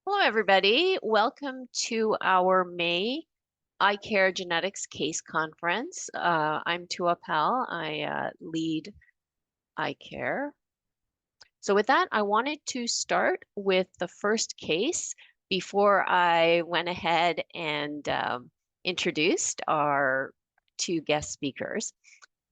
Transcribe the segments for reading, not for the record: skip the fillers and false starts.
Hello, everybody. Welcome to our May ICARE Genetics Case Conference. I'm Tua Pal. I lead ICARE. So with that, I wanted to start with the first case before I went ahead and introduced our two guest speakers,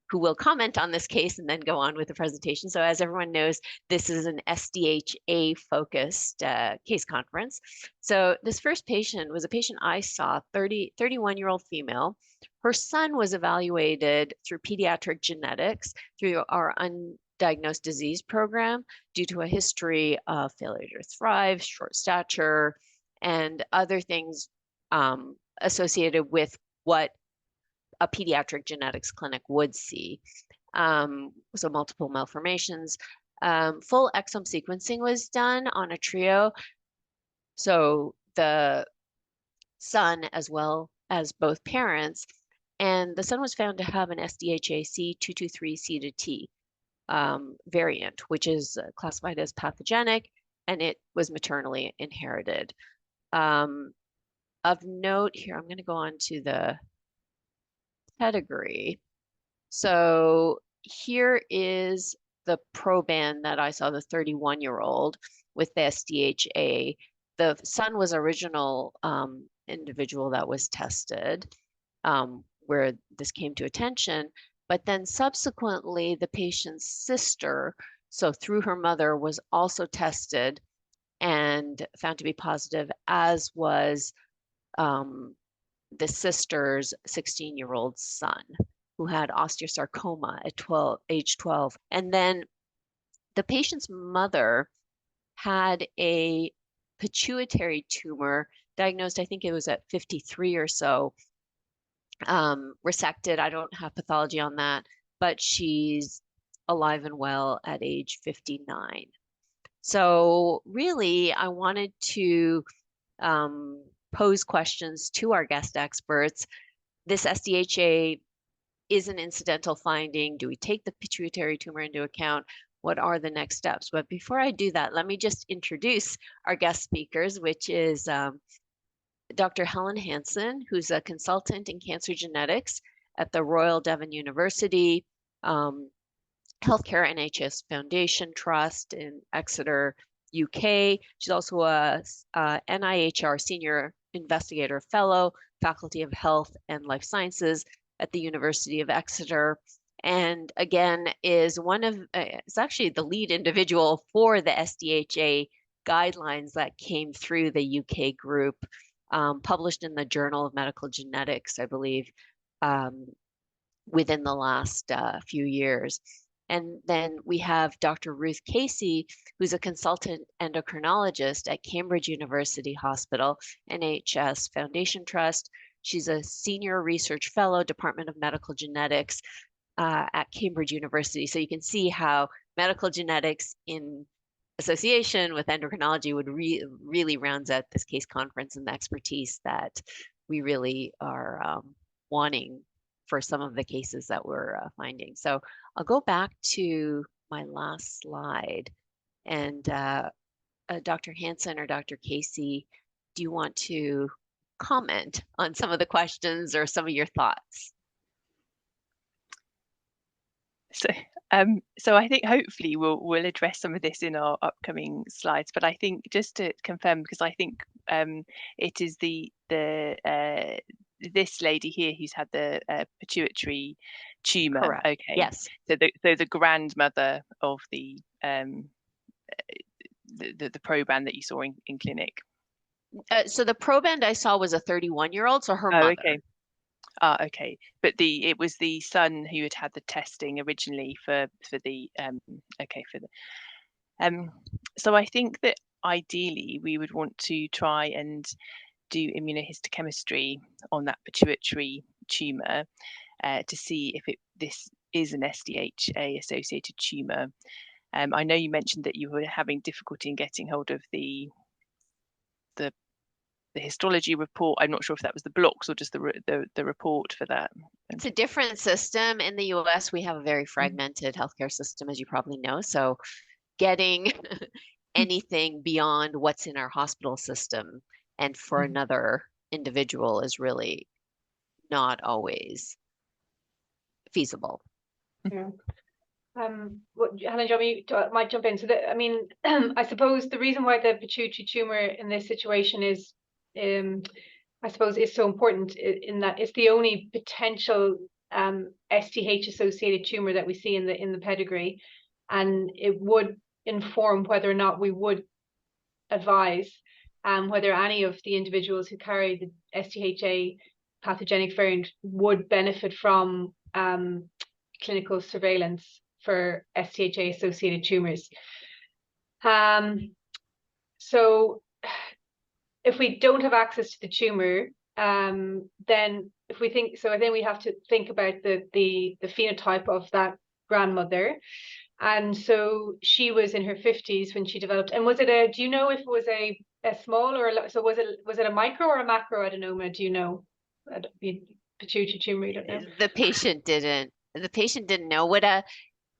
who will comment on this case and then go on with the presentation. So as everyone knows, this is an SDHA focused case conference. So this first patient was a patient I saw, 31-year-old female. Her son was evaluated through pediatric genetics through our undiagnosed disease program due to a history of failure to thrive, short stature, and other things associated with what a pediatric genetics clinic would see. So multiple malformations. Full exome sequencing was done on a trio. So the son as well as both parents, and the son was found to have an SDHA C223C to T variant, which is classified as pathogenic, and it was maternally inherited. Of note here, I'm going to go on to the pedigree. So here is the proband that I saw, the 31-year-old with the SDHA. The son was original individual that was tested where this came to attention, but then subsequently the patient's sister, so through her mother, was also tested and found to be positive, as was the sister's 16-year-old son, who had osteosarcoma at age 12. And then the patient's mother had a pituitary tumor diagnosed, I think it was at 53 or so, resected. I don't have pathology on that, but she's alive and well at age 59. So really, I wanted to pose questions to our guest experts. This SDHA is an incidental finding. Do we take the pituitary tumor into account? What are the next steps? But before I do that, let me just introduce our guest speakers, which is Dr. Helen Hanson, who's a consultant in cancer genetics at the Royal Devon University Healthcare NHS Foundation Trust in Exeter, UK. She's also a NIHR Senior Investigator Fellow, Faculty of Health and Life Sciences at the University of Exeter. And again, is actually the lead individual for the SDHA guidelines that came through the UK group, published in the Journal of Medical Genetics, I believe, within the last few years. And then we have Dr. Ruth Casey, who's a consultant endocrinologist at Cambridge University Hospital, NHS Foundation Trust. She's a senior research fellow, Department of Medical Genetics at Cambridge University. So you can see how medical genetics in association with endocrinology would really rounds out this case conference and the expertise that we really are wanting for some of the cases that we're finding. So I'll go back to my last slide. And Dr. Hanson or Dr. Casey, do you want to comment on some of the questions or some of your thoughts? So I think hopefully we'll address some of this in our upcoming slides. But I think just to confirm, because I think it is this lady here who's had the pituitary tumor. Correct. Okay. Yes. So the grandmother of the proband that you saw in clinic. So the proband I saw was a 31-year-old, so her mother. Okay. Okay, but it was the son who had the testing originally for the so I think that ideally we would want to try and do immunohistochemistry on that pituitary tumor to see if this is an SDHA associated tumor. I know you mentioned that you were having difficulty in getting hold of the histology report. I'm not sure if that was the blocks or just the report for that. It's a different system. In the US, we have a very fragmented healthcare system, as you probably know. So getting anything beyond what's in our hospital system and for another individual is really not always feasible. Yeah. Helen, might jump in. So I mean, I suppose the reason why the pituitary tumor in this situation is, I suppose, is so important in that it's the only potential SDH associated tumor that we see in the pedigree, and it would inform whether or not we would advise whether any of the individuals who carry the SDHA pathogenic variant would benefit from clinical surveillance for SDHA associated tumors. So if we don't have access to the tumor, then if we think so, then we have to think about the phenotype of that grandmother. And so she was in her 50s when she developed. And was it do you know if it was a small or so was it a micro or a macro adenoma? Do you know? Pituitary tumor, you don't know? The patient didn't know what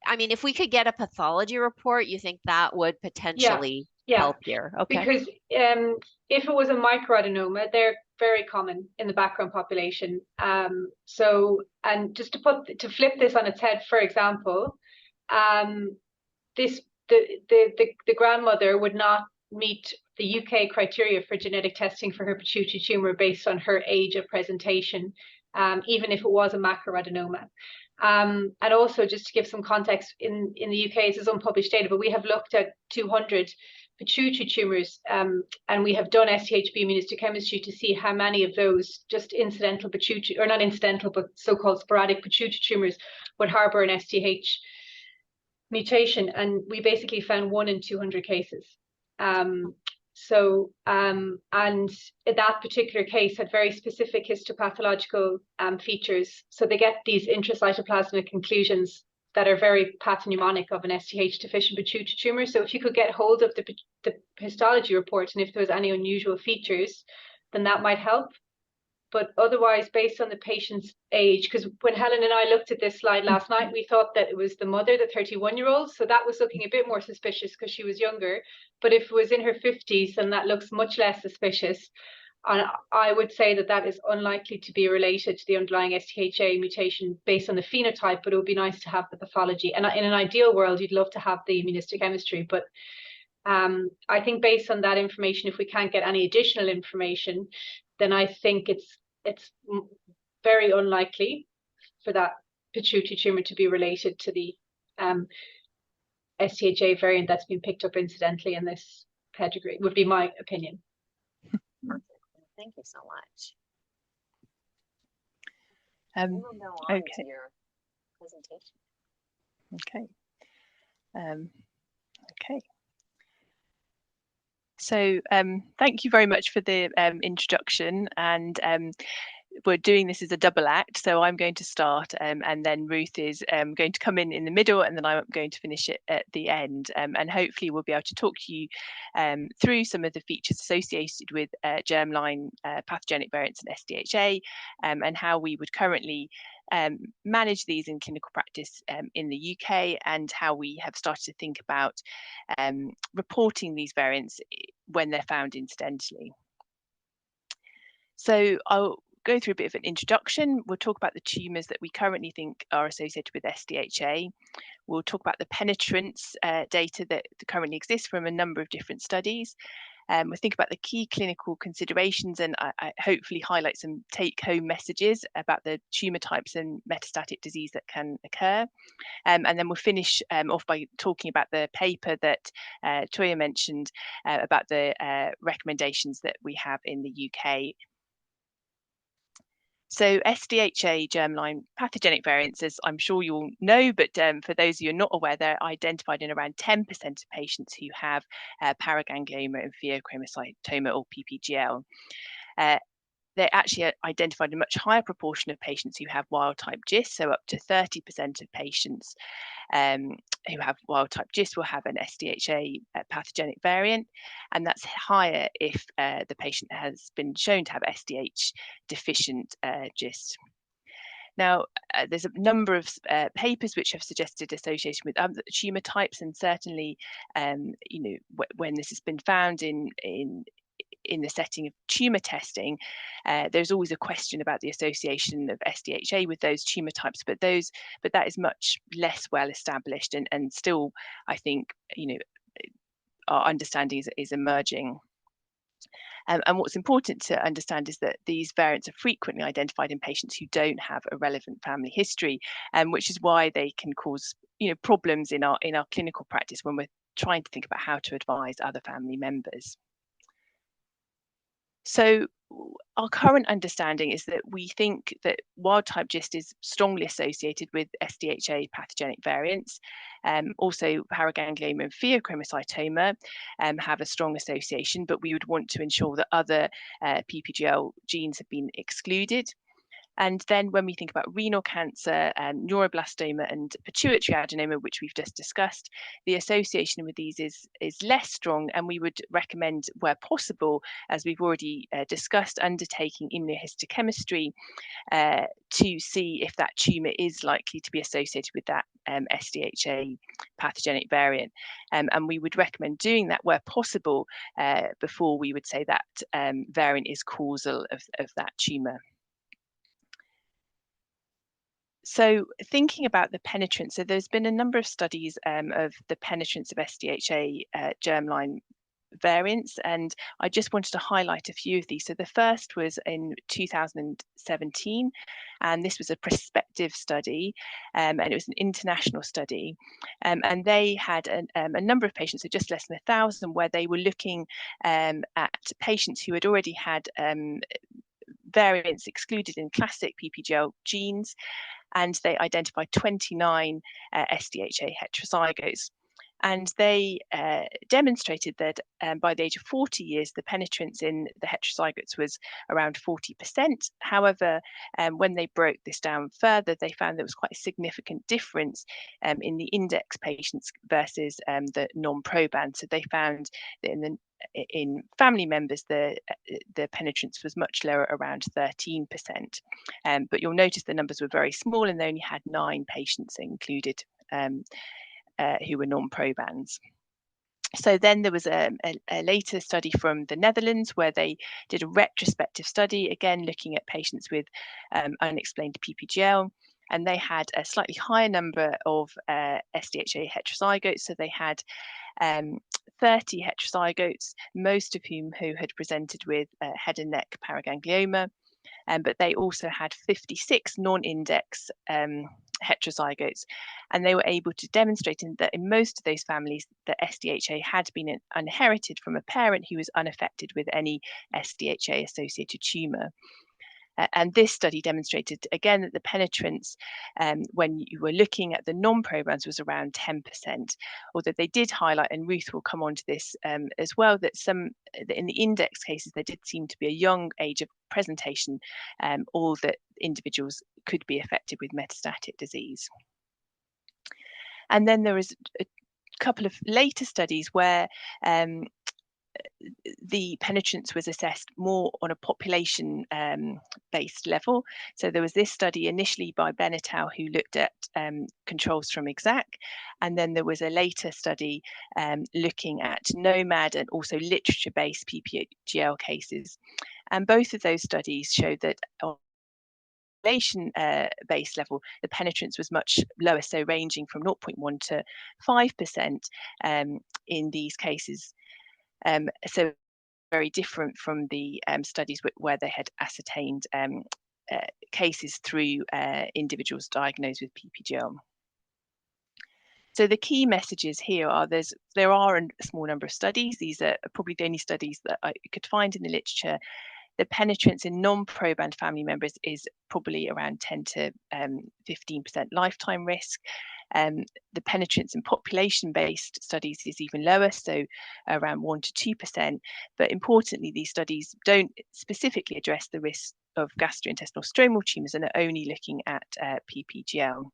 I mean, if we could get a pathology report, you think that would potentially help here? Okay. Because if it was a microadenoma, they're very common in the background population. So, and just to flip this on its head, for example, the grandmother would not meet the UK criteria for genetic testing for her pituitary tumor based on her age of presentation, even if it was a macroadenoma. And also, just to give some context, in the UK, this is unpublished data, but we have looked at 200 pituitary tumors, and we have done SDHB immunohistochemistry to see how many of those just incidental pituitary, or not incidental, but so-called sporadic pituitary tumors would harbor an SDH mutation, and we basically found 1 in 200 cases. And that particular case had very specific histopathological features. So they get these intracytoplasmic inclusions that are very pathognomonic of an SDH deficient pituitary tumor. So if you could get hold of the histology report, and if there was any unusual features, then that might help. But otherwise, based on the patient's age, because when Helen and I looked at this slide last night, we thought that it was the mother, the 31-year-old. So that was looking a bit more suspicious because she was younger. But if it was in her 50s, then that looks much less suspicious. And I would say that that is unlikely to be related to the underlying SDHA mutation based on the phenotype, but it would be nice to have the pathology. And in an ideal world, you'd love to have the immunohistochemistry. But I think based on that information, if we can't get any additional information, then I think it's very unlikely for that pituitary tumor to be related to the SDHA variant that's been picked up incidentally in this pedigree, would be my opinion. Thank you so much. Okay. To your presentation. Okay. Okay. So thank you very much for the introduction, and we're doing this as a double act, so I'm going to start and then Ruth is going to come in the middle, and then I'm going to finish it at the end, and hopefully we'll be able to talk you through some of the features associated with germline pathogenic variants in SDHA, and how we would currently manage these in clinical practice in the UK, and how we have started to think about reporting these variants when they're found incidentally. So I'll go through a bit of an introduction. We'll talk about the tumours that we currently think are associated with SDHA. We'll talk about the penetrance data that currently exists from a number of different studies. We'll think about the key clinical considerations, and I hopefully highlight some take-home messages about the tumour types and metastatic disease that can occur. And then we'll finish off by talking about the paper that Toya mentioned about the recommendations that we have in the UK. So SDHA germline pathogenic variants, as I'm sure you all know, but for those of you who are not aware, they're identified in around 10% of patients who have paraganglioma and pheochromocytoma, or PPGL. They're actually identified in a much higher proportion of patients who have wild-type GIST, so up to 30% of patients who have wild-type GIST will have an SDHA pathogenic variant, and that's higher if the patient has been shown to have SDH deficient GIST. Now, there's a number of papers which have suggested association with other tumour types, and certainly, you know, when this has been found in the setting of tumour testing, there's always a question about the association of SDHA with those tumour types, but that is much less well established, and still, I think, you know, our understanding is emerging. And what's important to understand is that these variants are frequently identified in patients who don't have a relevant family history, which is why they can cause, you know, problems in our clinical practice when we're trying to think about how to advise other family members. So our current understanding is that we think that wild-type GIST is strongly associated with SDHA pathogenic variants. Also, paraganglioma and pheochromocytoma have a strong association, but we would want to ensure that other PPGL genes have been excluded. And then when we think about renal cancer, neuroblastoma and pituitary adenoma, which we've just discussed, the association with these is less strong, and we would recommend, where possible, as we've already discussed, undertaking immunohistochemistry to see if that tumour is likely to be associated with that SDHA pathogenic variant. And we would recommend doing that where possible before we would say that variant is causal of that tumour. So thinking about the penetrance, so there's been a number of studies of the penetrance of SDHA germline variants, and I just wanted to highlight a few of these. So the first was in 2017, and this was a prospective study, and it was an international study, and they had a number of patients, so just less than 1,000, where they were looking at patients who had already had variants excluded in classic PPGL genes, and they identified 29 SDHA heterozygotes. And they demonstrated that by the age of 40 years, the penetrance in the heterozygotes was around 40%. However, when they broke this down further, they found there was quite a significant difference in the index patients versus the non-proband. So they found that in family members, the penetrance was much lower, around 13%. But you'll notice the numbers were very small, and they only had 9 patients included who were non-probands. So then there was a later study from the Netherlands where they did a retrospective study, again looking at patients with unexplained PPGL, and they had a slightly higher number of SDHA heterozygotes. So they had 30 heterozygotes, most of whom who had presented with head and neck paraganglioma, but they also had 56 non-index heterozygotes, and they were able to demonstrate that in most of those families, the SDHA had been inherited from a parent who was unaffected with any SDHA-associated tumour. And this study demonstrated again that the penetrance, when you were looking at the non-probands, was around 10%. Although they did highlight, and Ruth will come on to this as well, that in the index cases there did seem to be a young age of presentation, or that individuals could be affected with metastatic disease. And then there is a couple of later studies where the penetrance was assessed more on a population based level. So there was this study initially by Benetau who looked at controls from Exeter, and then there was a later study looking at NOMAD and also literature based PPGL cases, and both of those studies showed that on population base level, the penetrance was much lower, so ranging from 0.1 to 5% in these cases. So very different from the studies where they had ascertained cases through individuals diagnosed with PPGL. So the key messages here are there are a small number of studies. These are probably the only studies that I could find in the literature. The penetrance in non-proband family members is probably around 10 to 15% lifetime risk. The penetrance in population-based studies is even lower, so around 1 to 2%. But importantly, these studies don't specifically address the risk of gastrointestinal stromal tumours and are only looking at PPGL.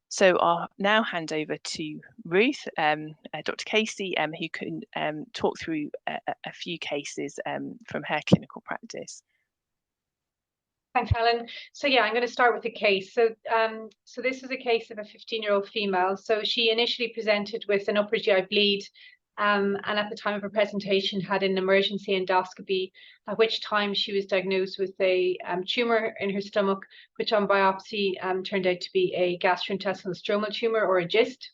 So I'll now hand over to Ruth, Dr. Casey, who can talk through a few cases from her clinical practice. Thanks, Helen. So yeah, I'm going to start with the case. So this is a case of a 15-year-old female. So she initially presented with an upper GI bleed, and at the time of her presentation had an emergency endoscopy, at which time she was diagnosed with a tumor in her stomach, which on biopsy turned out to be a gastrointestinal stromal tumor, or a GIST.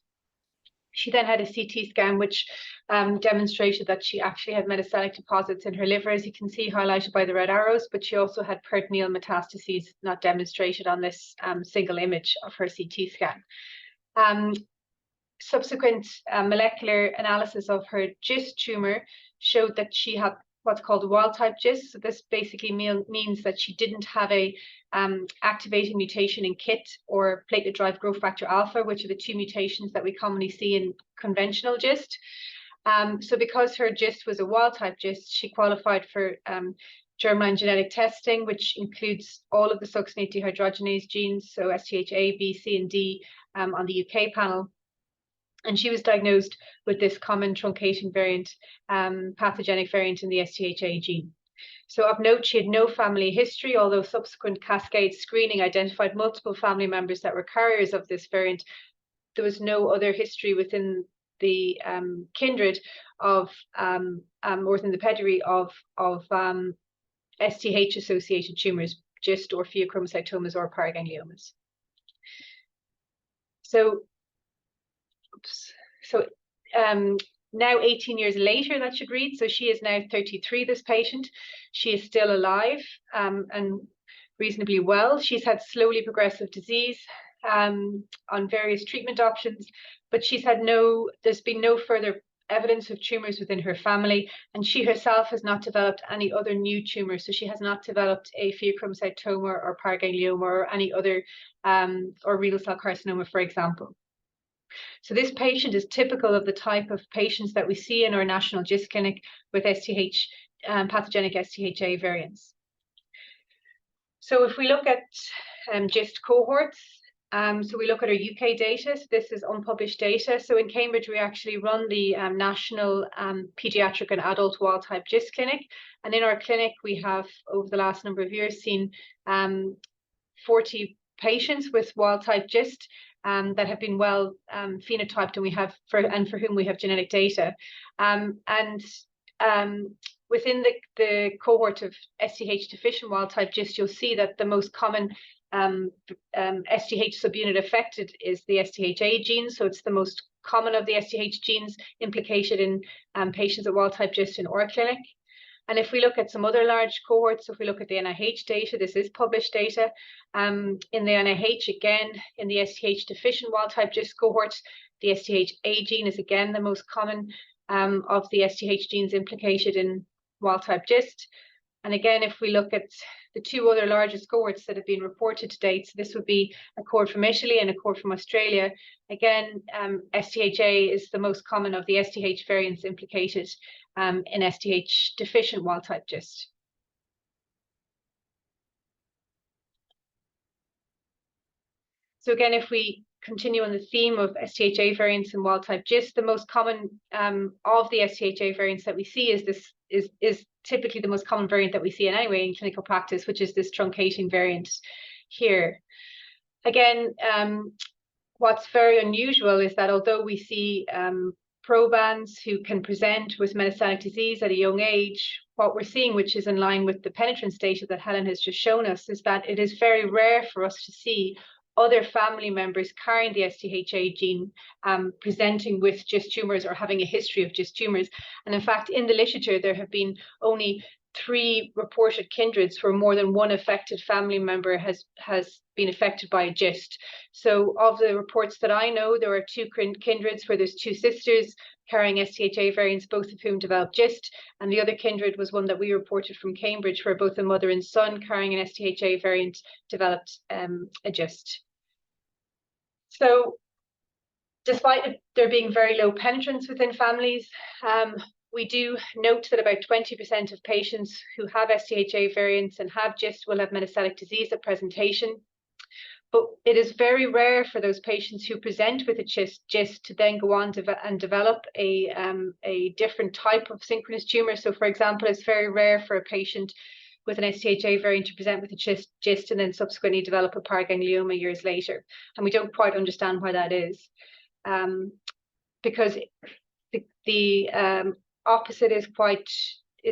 She then had a CT scan, which demonstrated that she actually had metastatic deposits in her liver, as you can see highlighted by the red arrows, but she also had peritoneal metastases not demonstrated on this single image of her CT scan. Subsequent molecular analysis of her GIST tumor showed that she had what's called a wild-type GIST. So this basically means that she didn't have a activating mutation in KIT or platelet-derived growth factor alpha, which are the two mutations that we commonly see in conventional GIST. So because her GIST was a wild-type GIST, she qualified for germline genetic testing, which includes all of the succinate dehydrogenase genes, so SDHA, B, C, and D on the UK panel. And she was diagnosed with this common truncating variant, pathogenic variant in the SDHA gene. So of note, she had no family history, although subsequent cascade screening identified multiple family members that were carriers of this variant. There was no other history within the kindred of, or within the pedigree of SDH-associated tumors, GIST or pheochromocytomas or paragangliomas. So now 18 years later, that should read. So she is now 33, this patient. She is still alive and reasonably well. She's had slowly progressive disease on various treatment options, but there's been no further evidence of tumors within her family, and she herself has not developed any other new tumors. So she has not developed a pheochromocytoma or paraganglioma or any other, or renal cell carcinoma, for example. So this patient is typical of the type of patients that we see in our national GIST clinic with SDH, pathogenic SDHA variants. So if we look at GIST cohorts, so we look at our UK data. So this is unpublished data. So in Cambridge, we actually run the national pediatric and adult wild-type GIST clinic. And in our clinic, we have, over the last number of years, seen 40 patients with wild-type GIST that have been well phenotyped, and we have for whom we have genetic data. Within the cohort of SDH deficient wild-type GIST, you'll see that the most common SDH subunit affected is the SDHA gene. So it's the most common of the SDH genes implicated in patients with wild-type GIST in our clinic. And if we look at some other large cohorts, if we look at the NIH data, this is published data. In the NIH, again, in the SDH deficient wild-type GIST cohorts, the SDHA gene is again the most common of the SDH genes implicated in wild-type GIST. And again, if we look at the two other largest cohorts that have been reported to date, so this would be a cohort from Italy and a cohort from Australia. Again, SDHA is the most common of the SDH variants implicated in SDH deficient wild-type GIST. So again, if we continue on the theme of SDHA variants and wild-type GIST, the most common of the SDHA variants that we see is typically the most common variant that we see anyway in clinical practice, which is this truncating variant here. Again, what's very unusual is that although we see probans who can present with metastatic disease at a young age, what we're seeing, which is in line with the penetrance data that Helen has just shown us, is that it is very rare for us to see other family members carrying the SDHA gene presenting with GIST tumors or having a history of GIST tumors. And in fact, in the literature, there have been only 3 reported kindreds where more than one affected family member has been affected by a GIST. So of the reports that I know, there are 2 kindreds where there's 2 sisters carrying SDHA variants, both of whom developed GIST. And the other kindred was one that we reported from Cambridge, where both a mother and son carrying an SDHA variant developed a GIST. So despite there being very low penetrance within families, we do note that about 20% of patients who have SDHA variants and have GIST will have metastatic disease at presentation. But it is very rare for those patients who present with a GIST to then go on and develop a different type of synchronous tumor. So for example, it's very rare for a patient with an SDHA variant to present with a GIST and then subsequently develop a paraganglioma years later. And we don't quite understand why that is, because the opposite is quite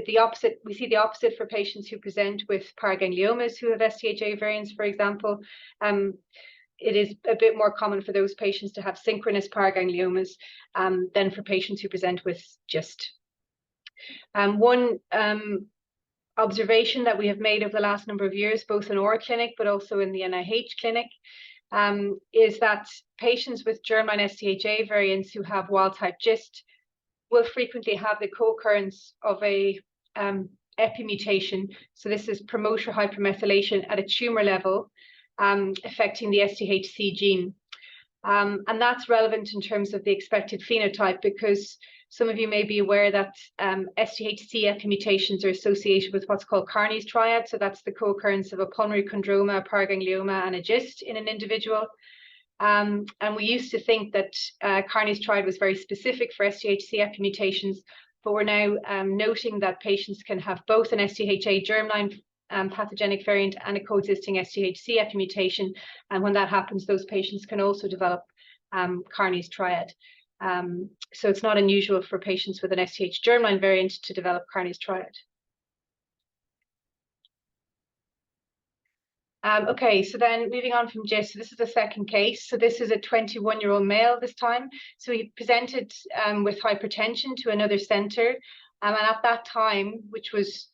the opposite. We see the opposite for patients who present with paragangliomas who have SDHA variants, for example. It is a bit more common for those patients to have synchronous paragangliomas than for patients who present with GIST. One observation that we have made over the last number of years, both in our clinic but also in the NIH clinic, is that patients with germline SDHA variants who have wild-type GIST will frequently have the co-occurrence of a epi mutation. So this is promoter hypermethylation at a tumor level, affecting the SDHC gene. And that's relevant in terms of the expected phenotype, because some of you may be aware that SDHC epi mutations are associated with what's called Carney's triad. So that's the co-occurrence of a pulmonary chondroma, a paraganglioma, and a GIST in an individual. And we used to think that Carney's triad was very specific for SDHC epi mutations, but we're now noting that patients can have both an SDHA germline pathogenic variant and a coexisting SDHC epi mutation, and when that happens, those patients can also develop Carney's triad. So it's not unusual for patients with an SDH germline variant to develop Carney's triad. Okay, so then moving on from GIST, so this is the second case. So this is a 21-year-old male this time. So he presented with hypertension to another center. And at that time, which was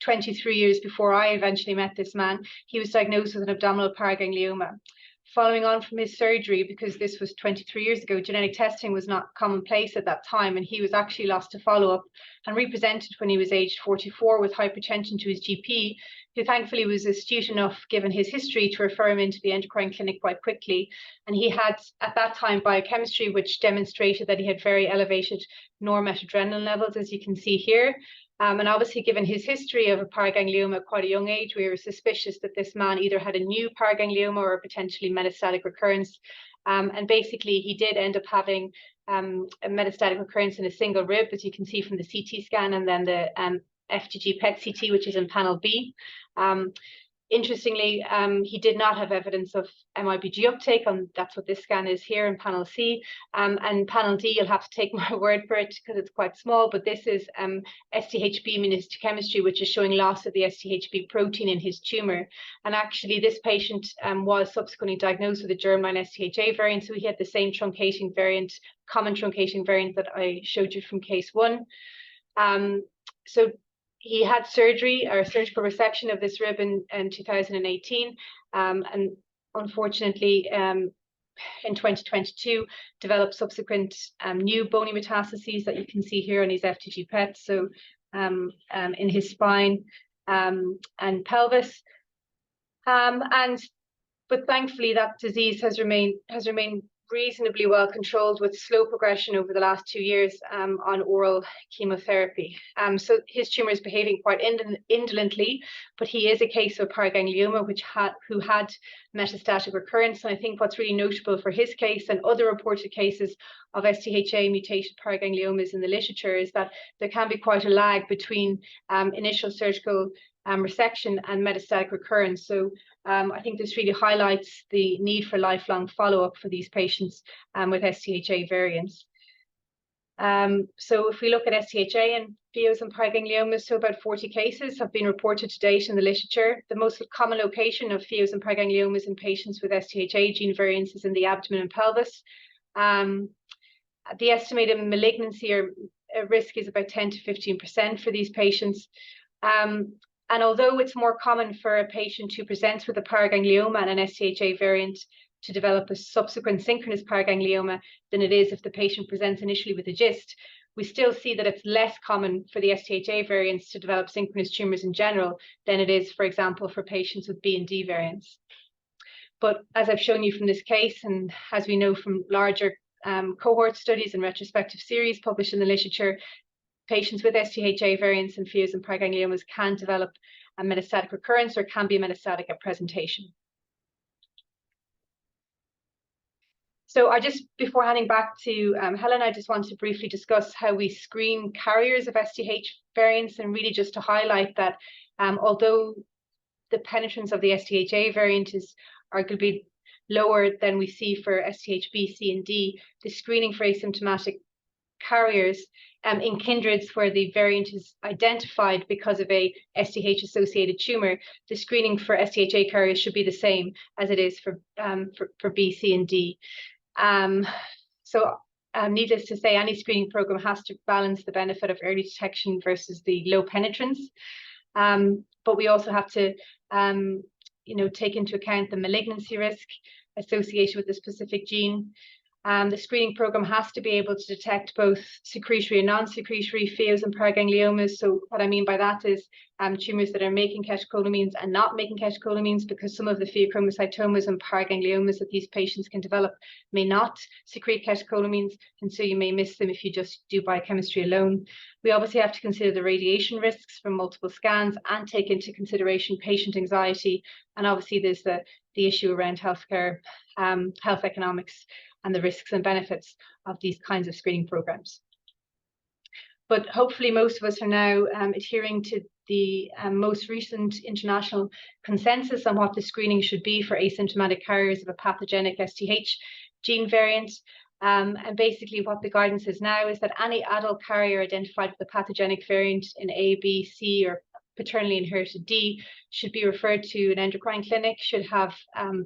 23 years before I eventually met this man, he was diagnosed with an abdominal paraganglioma. Following on from his surgery, because this was 23 years ago, genetic testing was not commonplace at that time, and he was actually lost to follow-up and represented when he was aged 44 with hypertension to his GP, who thankfully was astute enough, given his history, to refer him into the endocrine clinic quite quickly. And he had, at that time, biochemistry, which demonstrated that he had very elevated normetadrenaline levels, as you can see here. And obviously, given his history of a paraganglioma at quite a young age, we were suspicious that this man either had a new paraganglioma or a potentially metastatic recurrence. And basically, he did end up having a metastatic recurrence in a single rib, as you can see from the CT scan, and then the FDG PET CT, which is in panel B. Interestingly, he did not have evidence of MIBG uptake, and that's what this scan is here in panel C. And panel D, you'll have to take my word for it because it's quite small, but this is SDHB immunohistochemistry, which is showing loss of the SDHB protein in his tumor. And actually, this patient was subsequently diagnosed with a germline SDHA variant, so he had the same truncating variant, common truncating variant that I showed you from case 1. So he had surgery or surgical resection of this rib in 2018, and unfortunately in 2022 developed subsequent new bony metastases that you can see here on his FDG PET, so in his spine and pelvis, but thankfully that disease has remained reasonably well controlled with slow progression over the last 2 years on oral chemotherapy. So his tumor is behaving quite indolently, but he is a case of paraganglioma who had metastatic recurrence. And I think what's really notable for his case and other reported cases of SDHA mutated paragangliomas in the literature is that there can be quite a lag between initial surgical resection and metastatic recurrence. So I think this really highlights the need for lifelong follow-up for these patients with SDHA variants. So if we look at SDHA and pheos and paragangliomas, so about 40 cases have been reported to date in the literature. The most common location of pheos and paragangliomas in patients with SDHA gene variants is in the abdomen and pelvis. The estimated malignancy or risk is about 10 to 15% for these patients. And although it's more common for a patient who presents with a paraganglioma and an SDHA variant to develop a subsequent synchronous paraganglioma than it is if the patient presents initially with a GIST, we still see that it's less common for the SDHA variants to develop synchronous tumors in general than it is, for example, for patients with B and D variants. But as I've shown you from this case, and as we know from larger cohort studies and retrospective series published in the literature, patients with SDHA variants and pheos and paragangliomas can develop a metastatic recurrence or can be metastatic at presentation. So before handing back to Helen, I just want to briefly discuss how we screen carriers of SDH variants, and really just to highlight that although the penetrance of the SDHA variant is arguably lower than we see for SDH B, C, and D, the screening for asymptomatic carriers in kindreds where the variant is identified because of a SDH-associated tumor, the screening for SDHA carriers should be the same as it is for B, C, and D. Needless to say, any screening program has to balance the benefit of early detection versus the low penetrance. But we also have to, take into account the malignancy risk associated with the specific gene. The screening program has to be able to detect both secretory and non-secretory pheos and paragangliomas. So what I mean by that is tumors that are making catecholamines and not making catecholamines, because some of the pheochromocytomas and paragangliomas that these patients can develop may not secrete catecholamines, and so you may miss them if you just do biochemistry alone. We obviously have to consider the radiation risks from multiple scans and take into consideration patient anxiety. And obviously there's the issue around healthcare, health economics, and the risks and benefits of these kinds of screening programs. But hopefully most of us are now adhering to the most recent international consensus on what the screening should be for asymptomatic carriers of a pathogenic SDH gene variant. And basically what the guidance is now is that any adult carrier identified with a pathogenic variant in A, B, C, or paternally inherited D should be referred to an endocrine clinic, should have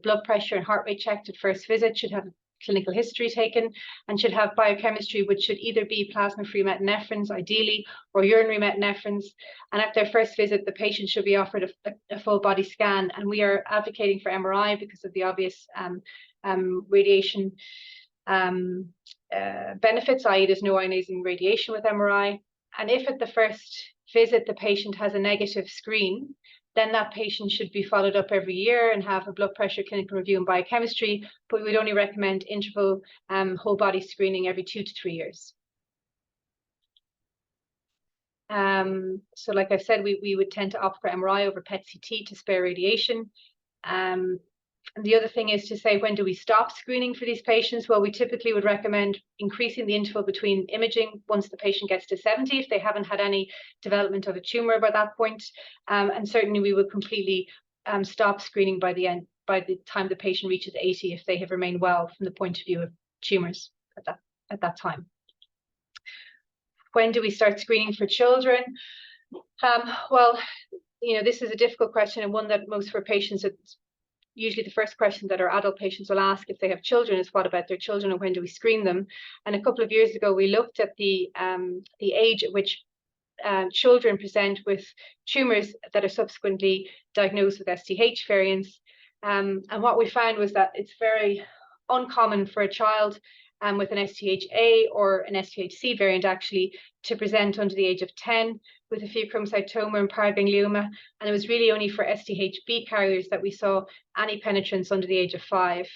blood pressure and heart rate checked at first visit, should have clinical history taken, and should have biochemistry, which should either be plasma-free metanephrines, ideally, or urinary metanephrines. And at their first visit, the patient should be offered a full body scan. And we are advocating for MRI because of the obvious radiation benefits, i.e. there's no ionizing radiation with MRI. And if at the first visit the patient has a negative screen, then that patient should be followed up every year and have a blood pressure clinical review and biochemistry, but we would only recommend interval whole body screening every 2 to 3 years. So like I've said, we would tend to opt for MRI over PET-CT to spare radiation. And the other thing is to say, when do we stop screening for these patients? Well, we typically would recommend increasing the interval between imaging once the patient gets to 70, if they haven't had any development of a tumor by that point. And certainly we would completely stop screening by the time the patient reaches 80, if they have remained well from the point of view of tumors at that time. When do we start screening for children? Well, this is a difficult question, and one that most of our patients, usually the first question that our adult patients will ask if they have children is, what about their children and when do we screen them? And a couple of years ago, we looked at the age at which children present with tumors that are subsequently diagnosed with SDH variants. And what we found was that it's very uncommon for a child with an SDHA or an SDHC variant actually to present under the age of 10 with a pheochromocytoma and paraganglioma, and it was really only for SDHB carriers that we saw any penetrance under the age of 5.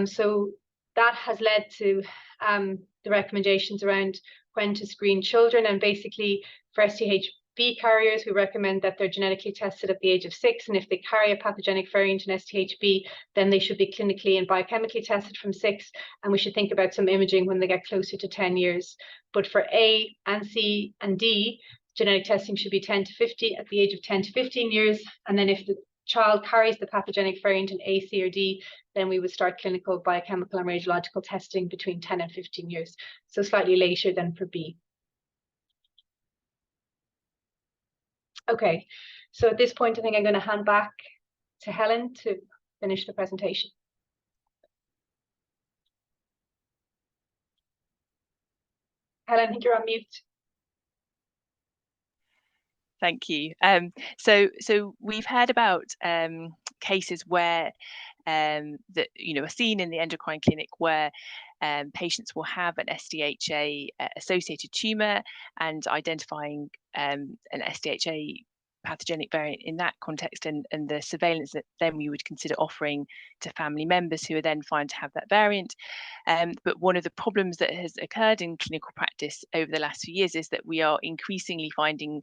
So that has led to the recommendations around when to screen children, and basically for SDHB carriers, we recommend that they're genetically tested at the age of 6, and if they carry a pathogenic variant in SDHB, then they should be clinically and biochemically tested from 6, and we should think about some imaging when they get closer to 10 years. But for A and C and D, genetic testing should be 10 to 50 at the age of 10 to 15 years. And then if the child carries the pathogenic variant in A, C, or D, then we would start clinical, biochemical, and radiological testing between 10 and 15 years. So slightly later than for B. Okay, so at this point, I think I'm going to hand back to Helen to finish the presentation. Helen, I think you're on mute. Thank you. So we've heard about cases where that are seen in the endocrine clinic where patients will have an SDHA associated tumor, and identifying an SDHA pathogenic variant in that context, and the surveillance that then we would consider offering to family members who are then found to have that variant. But one of the problems that has occurred in clinical practice over the last few years is that we are increasingly finding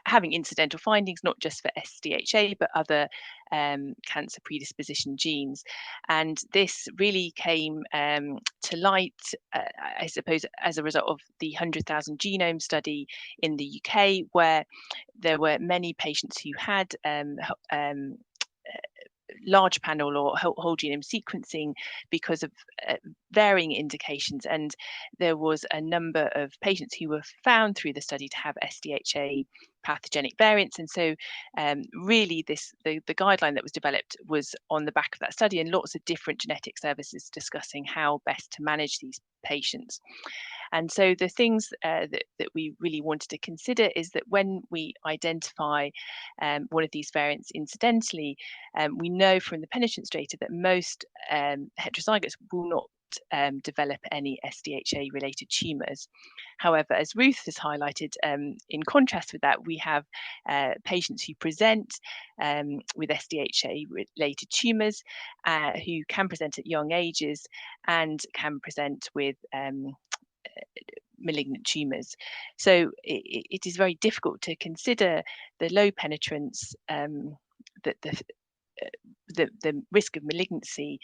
having incidental findings, not just for SDHA, but other cancer predisposition genes. And this really came to light, I suppose, as a result of the 100,000 genome study in the UK, where there were many patients who had large panel or whole genome sequencing because of varying indications, and there was a number of patients who were found through the study to have SDHA pathogenic variants. And so really the guideline that was developed was on the back of that study, and lots of different genetic services discussing how best to manage these patients. And so the things that we really wanted to consider is that when we identify one of these variants incidentally, we know from the penetrance data that most heterozygotes will not develop any SDHA related tumours. However, as Ruth has highlighted, in contrast with that, we have patients who present with SDHA related tumours who can present at young ages and can present with malignant tumours. So it is very difficult to consider the low penetrance, the risk of malignancy,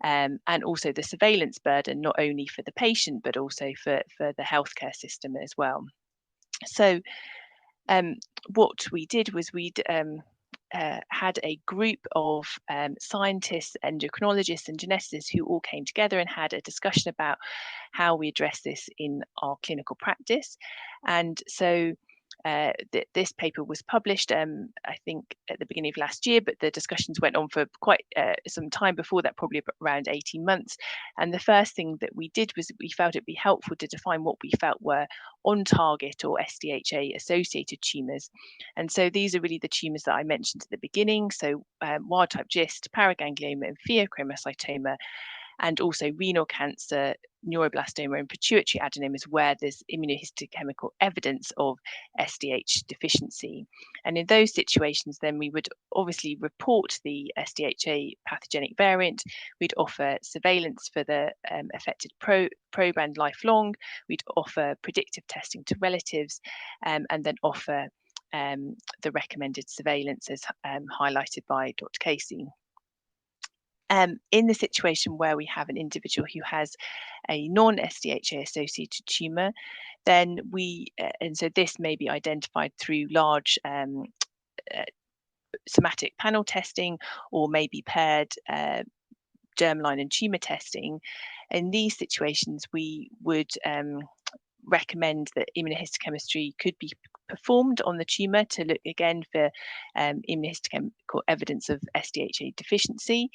and also the surveillance burden, not only for the patient but also for the healthcare system as well. So what we did was we'd had a group of scientists, endocrinologists and geneticists who all came together and had a discussion about how we address this in our clinical practice. And so this paper was published, I think, at the beginning of last year, but the discussions went on for quite some time before that, probably around 18 months. And the first thing that we did was we felt it'd be helpful to define what we felt were on target or SDHA associated tumours. And so these are really the tumours that I mentioned at the beginning. So wild type GIST, paraganglioma and pheochromocytoma, and also renal cancer, neuroblastoma and pituitary adenomas, where there's immunohistochemical evidence of SDH deficiency. And in those situations, then we would obviously report the SDHA pathogenic variant. We'd offer surveillance for the affected probe and lifelong. We'd offer predictive testing to relatives, and then offer the recommended surveillance as highlighted by Dr. Casey. In the situation where we have an individual who has a non-SDHA associated tumour, then and so this may be identified through large somatic panel testing, or maybe paired germline and tumour testing. In these situations, we would recommend that immunohistochemistry could be performed on the tumour to look again for immunohistochemical evidence of SDHA deficiency.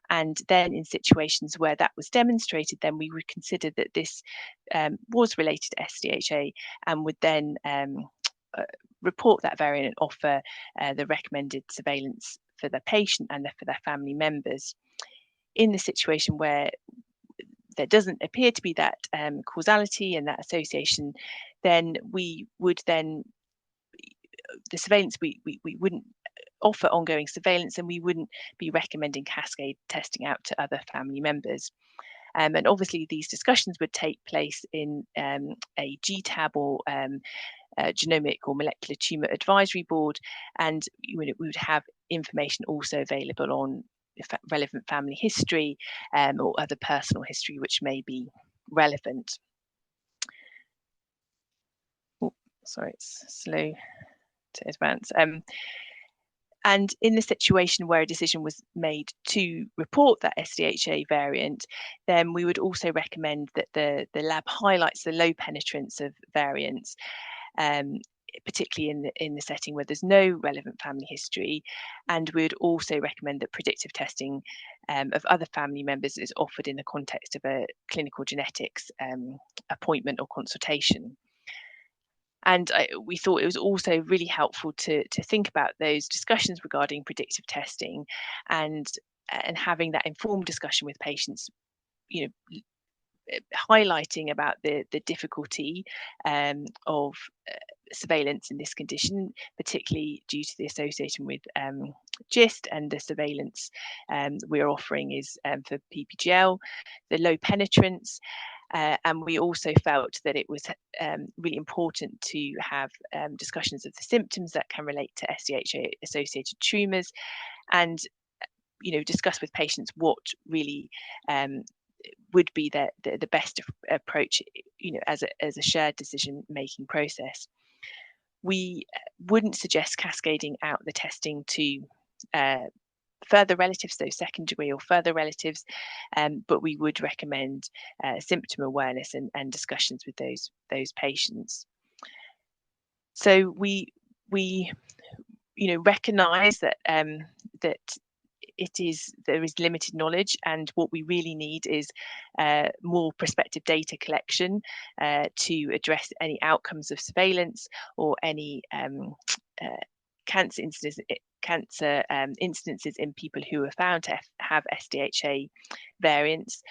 And then in situations where that was demonstrated, then we would consider that this was related to SDHA, and would then report that variant and offer the recommended surveillance for the patient and for their family members. In the situation where there doesn't appear to be that causality and that association, then we would the surveillance, we wouldn't offer ongoing surveillance, and we wouldn't be recommending cascade testing out to other family members. And obviously these discussions would take place in a GTAB or genomic or molecular tumour advisory board, and we would have information also available on relevant family history or other personal history which may be relevant. Oh, sorry, it's slow to advance. And in the situation where a decision was made to report that SDHA variant, then we would also recommend that the lab highlights the low penetrance of variants, particularly in the setting where there's no relevant family history. And we would also recommend that predictive testing of other family members is offered in the context of a clinical genetics appointment or consultation. And we thought it was also really helpful to think about those discussions regarding predictive testing, and having that informed discussion with patients, highlighting about the difficulty of surveillance in this condition, particularly due to the association with GIST, and the surveillance we're offering is for PPGL, the low penetrance, And we also felt that it was really important to have discussions of the symptoms that can relate to SDHA-associated tumours, and discuss with patients what really would be the best approach, as a shared decision-making process. We wouldn't suggest cascading out the testing to further relatives, so second degree or further relatives, but we would recommend symptom awareness and discussions with those patients. So we recognise that that there is limited knowledge, and what we really need is more prospective data collection to address any outcomes of surveillance or any cancer incidences in people who are found to have SDHA variants.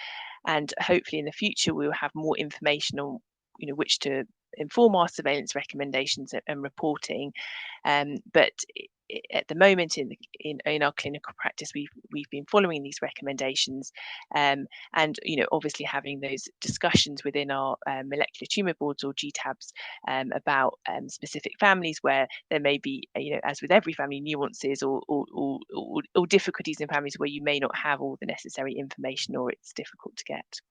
And hopefully in the future we will have more information on which to inform our surveillance recommendations and reporting, but at the moment in our clinical practice we've been following these recommendations, and obviously having those discussions within our molecular tumour boards or GTABs about specific families where there may be, as with every family, nuances or difficulties in families where you may not have all the necessary information or it's difficult to get.